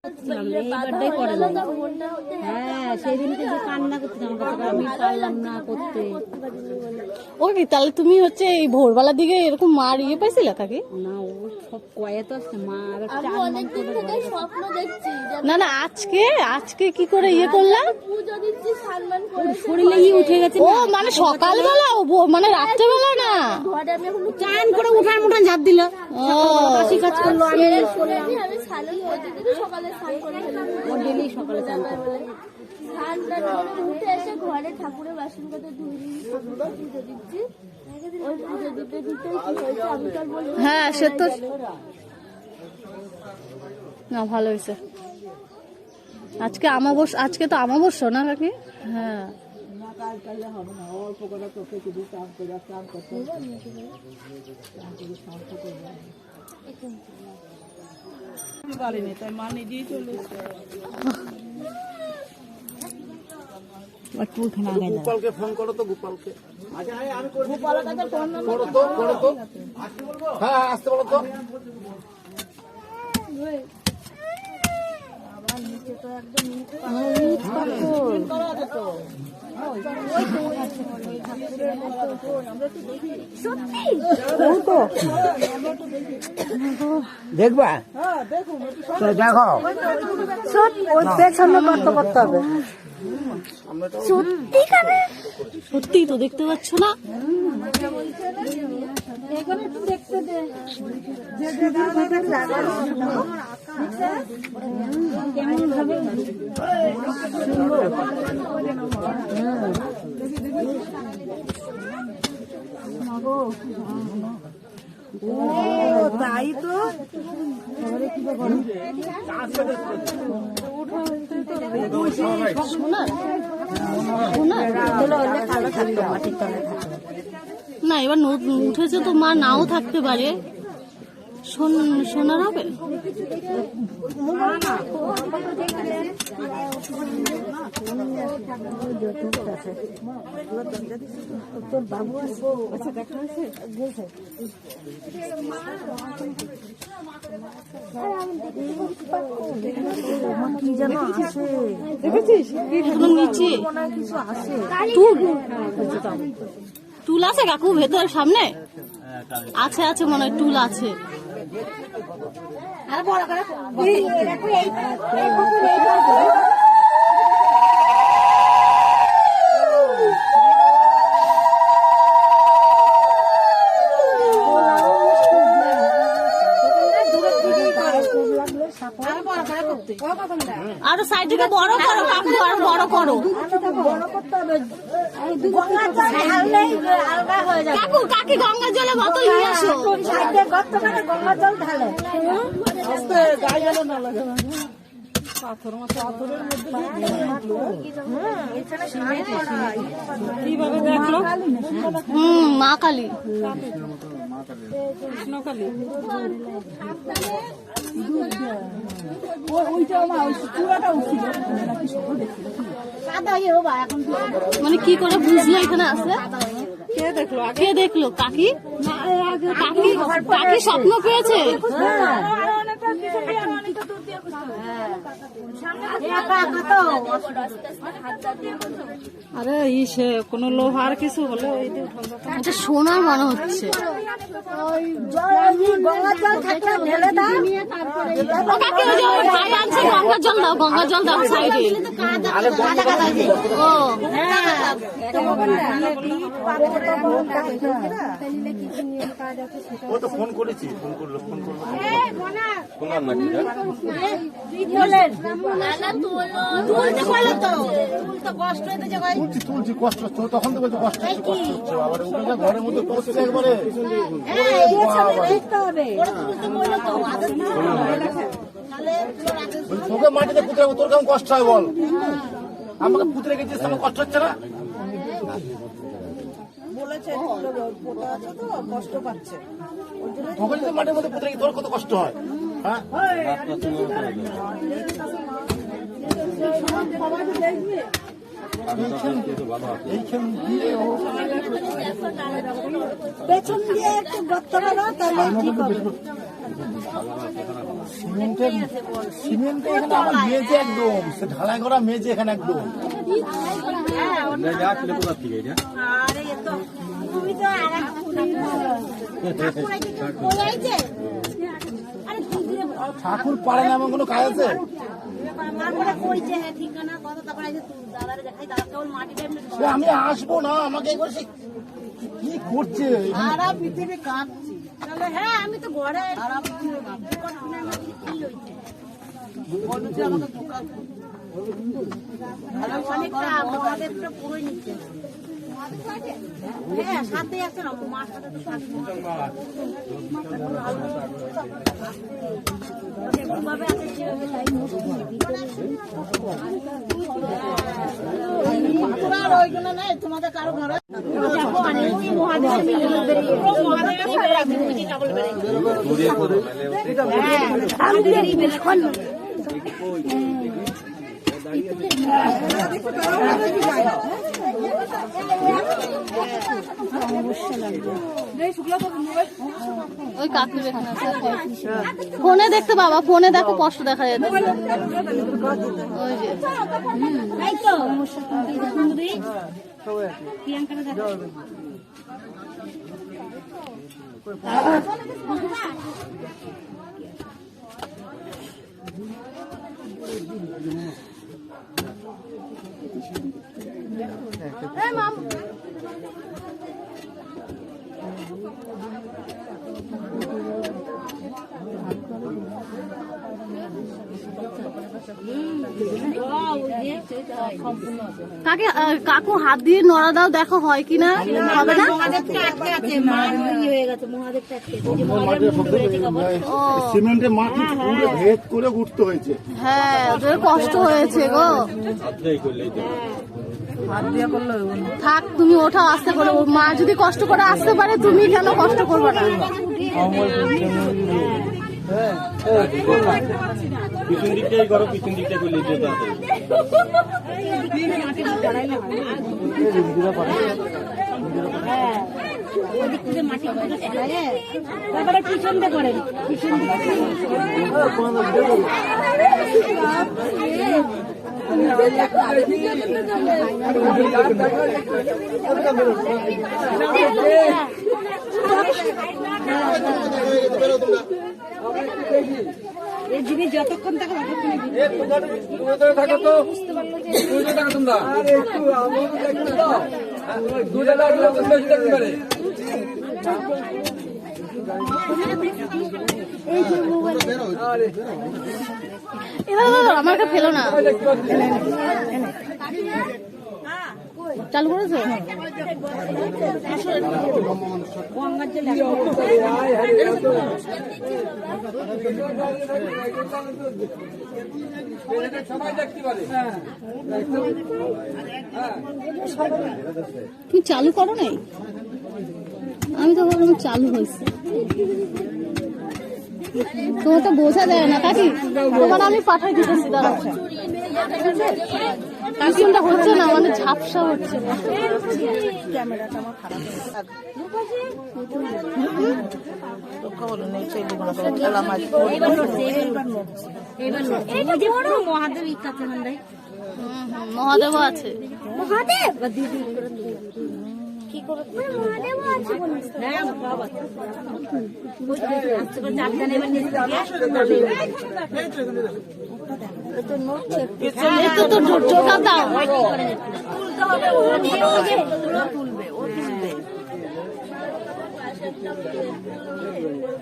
এইবারটাই করে নাই। হ্যাঁ, সেদিনকে যে কান্না করছিলাম, আমি পারলাম না করতে। ও কি তাহলে তুমি হচ্ছে এই ভোরবেলার দিকে এরকম মার ইয়ে পাইছিলে থাকি? না, ও সব কয়ে তো আসছে মা। না না, আজকে কি করে ইয়ে করলাম? শরীরে ইয়ে উঠে গেছে। ও মানে সকালবেলা, মানে রাত্রেবেলা না, চান করে উঠান ঝাঁপ দিল। বাসি কাজ করলো। আমি ডেলি সকালে চান করবো। উঠে এসে ঘরে ঠাকুরের বাসন করে ধুয়ে পুজো দিচ্ছি। ওই পুজো দিতে দিতে কি হয়েছে আমি তো বলবো। হ্যাঁ সে তো না, ভালো হয়েছে। আজকে তো আমাবস্যা না কাকি? হ্যাঁ, গোপালকে ফোন করো তো, গোপালকে। করো তো। হ্যাঁ, আসতে বলো তো। দেখবা? দেখো, ওই পেছনে করতে হবে। সত্যি তো দেখতে পাচ্ছ না? তাই তো না, এবার উঠেছে তো মা নাও থাকতে পারে। সোনার হবে। তোর বাবু আছে, আচ্ছা দেখা আছে বলছে কি যেন আসে, দেখেছিস নিচে কিছু আসে। টুল আছে কাকু ভেতর সামনে? আছে মনে হয় টুল আছে। আরো সাইড থেকে বড় করো কাকু, আর বড় করো কাকু। কাকি গঙ্গার জলে বোতল নিয়ে আসো। গঙ্গা জল ঢালে কিভাবে দেখলো? মা কালী, মানে কি করে বুঝলো এখানে আছে? কে দেখলো? কাকি স্বপ্ন পেয়েছে। আরে ইসে কোনো লোহার কিছু হলে এটা সোনার মনে হচ্ছে। ভাই আনছে গঙ্গার জল দাও, গঙ্গার জল দাও সাইডে। ও তো ফোন করেছি, ফোন করলো শোনার নাকি? তুলছি কষ্ট হচ্ছে, তখন তো বলছে কষ্ট হচ্ছে। আবার উঠে ঘরের মধ্যে পড়ছে একবারে। তোকে মাটিতে পুঁতে তোর কেমন কষ্ট হয় বল? আমাকে পুঁতে রেখেছিস, আমার কষ্ট হচ্ছে না? তোকে যদি মাটির মধ্যে পুঁতে রেখে তোর কত কষ্ট হয়? হ্যাঁ, পেছন দিয়ে একটু গর্ত করো, তাহলে ঠিক হবে। সিমেন্ট এখানে আমার মেঝে একদম, সে ঢালাই করা মেঝে এখানে একদম। ঠাকুর পারে না এমন কোনো কাজ আছে? সে আমি আসবো না, আমাকে একবার সে কি করছে? সারা পৃথিবী কাঁপছি। হ্যাঁ আমি তো ঘরে পুরোই নিচ্ছে। হ্যাঁ সাথে আছে না, মার সাথে তো থাকবে। ভাবে আছে ওইগুলো নেই তোমাদের কারো ঘরে। ওই কাকু ফোনে দেখতে বাবা, ফোনে দেখো কষ্ট দেখা যাচ্ছে। ওই যে কাকু হাত দিয়ে নড়া দাও, দেখো হয় কিনা। হবে না? সিমেন্টের মাটি পুরো ভেদ করে উঠতে হয়েছে। হ্যাঁ ওদের কষ্ট হয়েছে গো। থাক তুমি ওঠাও আস্তে করে। মা যদি কষ্ট করে আসতে পারে, তুমি কেন কষ্ট করবে না? পিছন দিকটাই করো, পিছন দিকটা করলে তারপরে পিছন দিয়ে করেন, পিছন এই জিনিস যতক্ষণ থাকে আমাকে ফেলো না। চালু করেছো? তুমি চালু করো নাই? আমি তো ভাবলাম চালু হয়েছে। তোমার তো বোঝা যায় না কাকি, তোমার আমি পাঠাই দিতেছি। দাঁড়াও, পিছনটা হচ্ছে না, মানে ঝাপসা হচ্ছে। ক্যামেরাটা আমার খারাপ মহাদেব ইচ্ছা মহাদেব আছে। মহাদেব দিদি কি করে মহাদেব আছে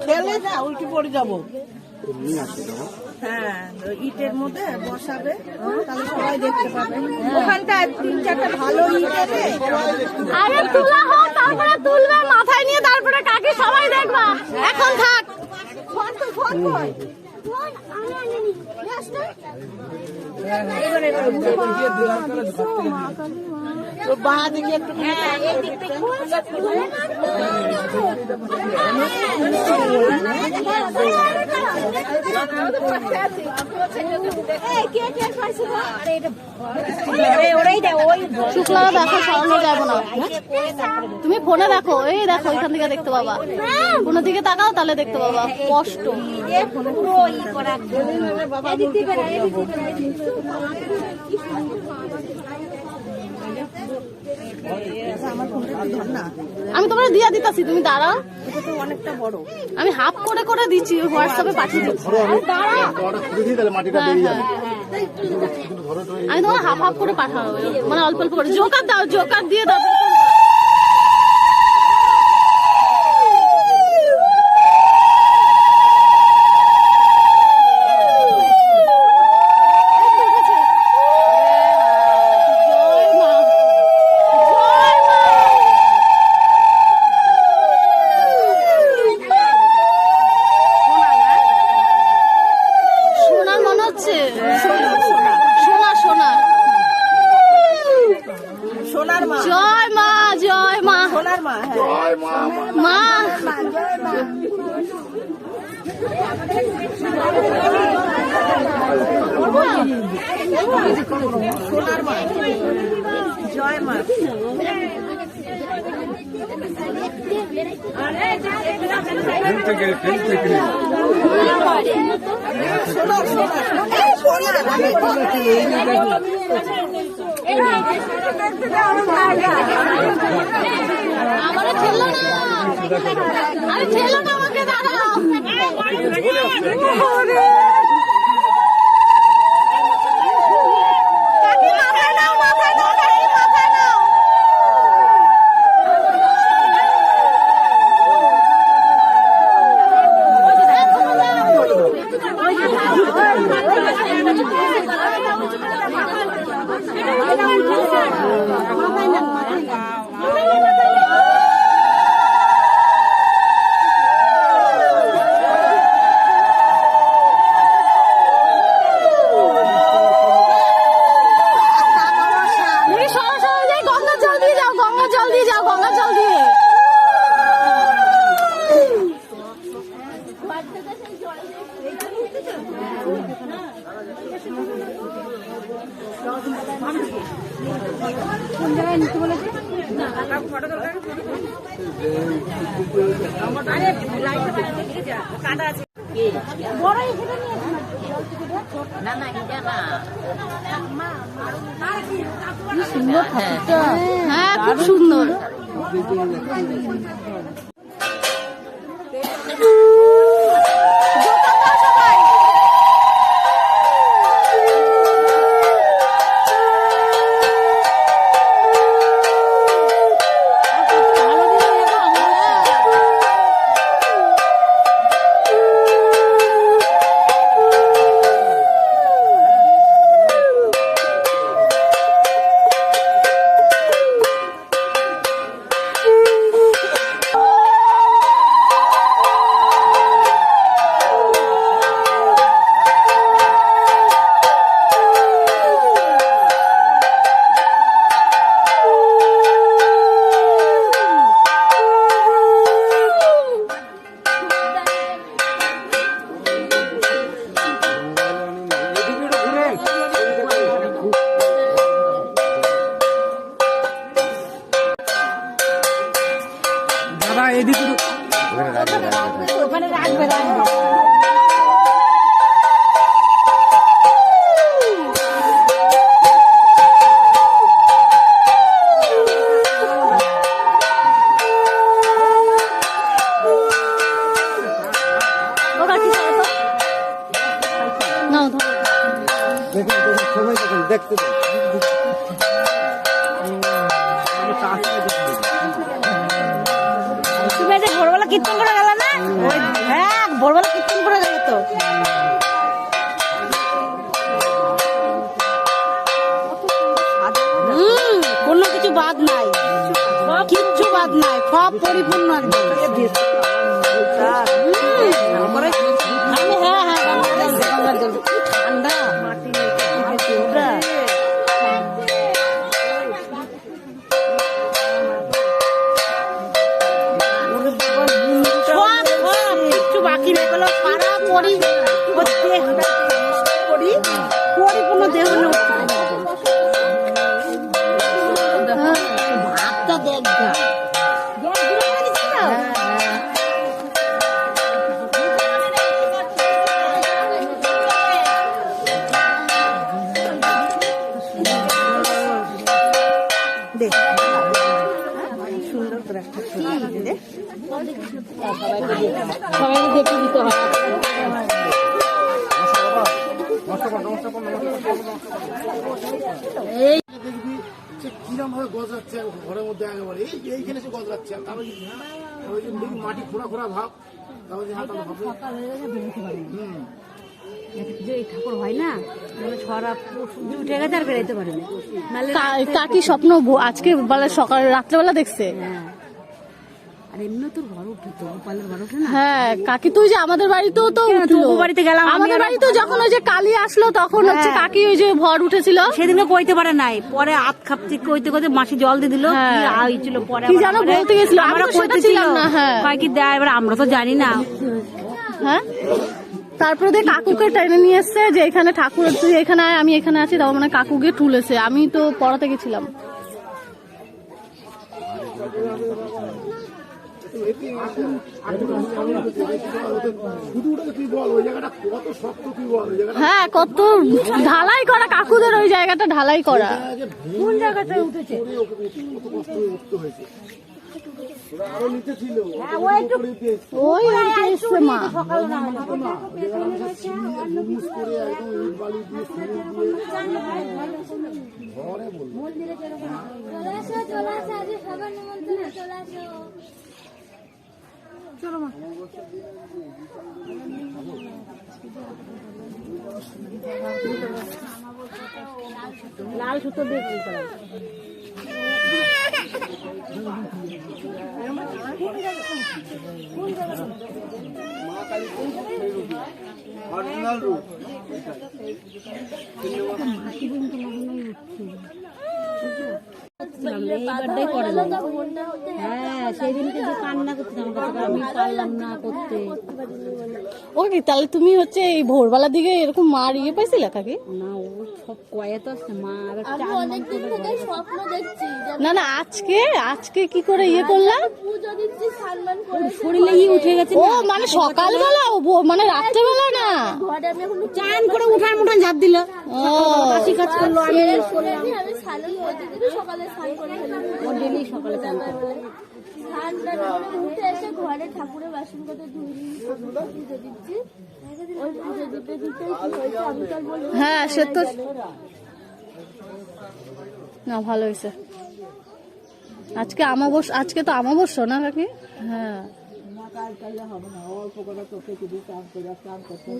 খেলে না উল্টে পড়ে যাবো। হ্যাঁ ইটের মধ্যে বসাবে, তাহলে সবাই দেখতে পাবে। ওখানটায় 3-4টা ভালো ইট আছে। আরে তোলা হোক, তারপরে তুলবে মাথায় নিয়ে, তারপরে কাকি সবাই দেখবা। এখন থাক। ফোন তো ফোন কই ফোন আমি আনিনি লাস্ট বাঁ দিকে একটু শুক্লা দেখো, সরানো যাবো না। তুমি ফোনে দেখো, এই দেখো এখান থেকে দেখতে পাবা। কোনো দিকে তাকাও তাহলে দেখতে পাবা স্পষ্ট। আমি তোমার দিয়ে দিতেছি, তুমি দাঁড়াও। অনেকটা বড়, আমি হাফ করে করে দিচ্ছি, হোয়াটসঅ্যাপে পাঠিয়ে দিচ্ছি। আমি তোমার হাফ হাফ করে পাঠাবো, মানে অল্প অল্প করে। জোকার দাও, জোকার দিয়ে দাও। সোনার মা, জয় মা। আমার ঠেলো না, আরে ঠেলো না আমাকে, দাঁড়াও। হ্যাঁ, খুব সুন্দর। তুমি যে ভোরবেলা কীর্তন করে গেল না? হ্যাঁ, ভোরবেলা কীর্তন করে গেল তো। কোনো কিছু বাদ নাই, কিচ্ছু বাদ নাই, সব পরিপূর্ণ একদম। ঠান্ডা আমার দেহ ভাতটা দেখ গা। দেখ সুন্দর করে একটা ছবি দে। সবাইকে দেখে দিতে হয়। দেখবি সে কিরম ভাবে গজাচ্ছে ঘরের মধ্যে একেবারে এইখানে সে গজাচ্ছে আর তারপরে ওই যে দেখবি মাটি খোঁড়া খোঁড়া ভাব তারপরে হ্যাঁ তাহলে হবে যে এই ঠাকুর হয় না ছড়া উঠে গেছে আর বেরোতে পারে না। কাকি স্বপ্ন আজকে বেলা সকালে রাত্রেবেলা দেখছে। আর এমনি তোর ঘর উঠে তো গোপালের ঘর উঠে না। হ্যাঁ কাকি তুই যে আমাদের বাড়িতেও তো উঠলো। তোর বাড়িতে গেলাম আমি আমাদের আর- বাড়িতেও যখন ওই যে কালি আসলো তখন হচ্ছে হ্যাঁ। কাকি ওই যে ভর উঠেছিল। সেদিনকে কইতে পারে নাই, পরে হাত খাপতে কইতে কইতে মাসি জল দিয়ে দিল। হ্যাঁ। কি হয়েছিল পরে কি আবার যেন আমারে- বলতে গেছিল, আমি আমরা তো সেটা কইতেছিল। ছিলাম না, হ্যাঁ। কয় কি দেয় এবার আমরা তো জানি না। হ্যাঁ তারপরে দিয়ে কাকুকে টেনে নিয়ে এসছে যে এখানে ঠাকুর তুই এখানে আয়, আমি এখানে আছি। তারপর মানে কাকু গিয়ে তুলেছে, আমি তো পড়াতে গেছিলাম। শুধু ওটা তুই বল ওই জায়গাটা কত শক্ত তুই বল ওই জায়গাটা হ্যাঁ কত ঢালাই করা, কাকুদের ওই জায়গাটা ঢালাই করা। কোন জায়গাটায় উঠেছে? কত কষ্ট হয়ে উঠতে হয়েছে ওরা আরো নিচে ছিল ওই উঠে এসছে মা। মুস করে একদম ইট বালি দিয়ে সিমেন্ট দিয়ে ঘরে বলবো চলে আসো চলে আসো, আজকে সবার নিমন্ত্রণে চলে আসো। লাল সুতো দিয়ে কি করা? অরিজিনাল রূপ এইবারটাই করে নাই। হ্যাঁ সেদিনকে যে কান্না করছিলাম আমি পারলাম না করতে। ও কি তাহলে তুমি হচ্ছে এই ভোরবেলার দিকে এরকম মার ইয়ে পাইছিলে কাকি? না ও সব কয়ে তো আছে মা এবার আমি অনেকদিন থেকে স্বপ্ন দেখছি যে না না আজকে আজকে কি করে ইয়ে করলাম? পুজো দিচ্ছি, সম্মান করে শরীরে উঠে গেছে। ও মানে সকালবেলা মানে রাত্রেবেলা না। ঘরে আমি এখন চান করে উঠান মুঠান ঝাঁপ দিল। ও বাসি কাজ করলো আমি আমি স্নান করে সকালে স্নান করে ফেলি। ও ডেলি সকালে চান করে। স্নান টান করে উঠে এসে ঘরে ঠাকুরের বাসন কত ধুই পুজো দিচ্ছি। ওই পুজো দিতে দিতে কি হয়েছে আমি তো আর বলবো না। হ্যাঁ সে তো না ভালো হয়েছে। আজকে আমাবস্যা, আজকে তো আমাবস্যা না কাকি? হ্যাঁ অল্প করে তোকে যদি চান করে স্নান করতে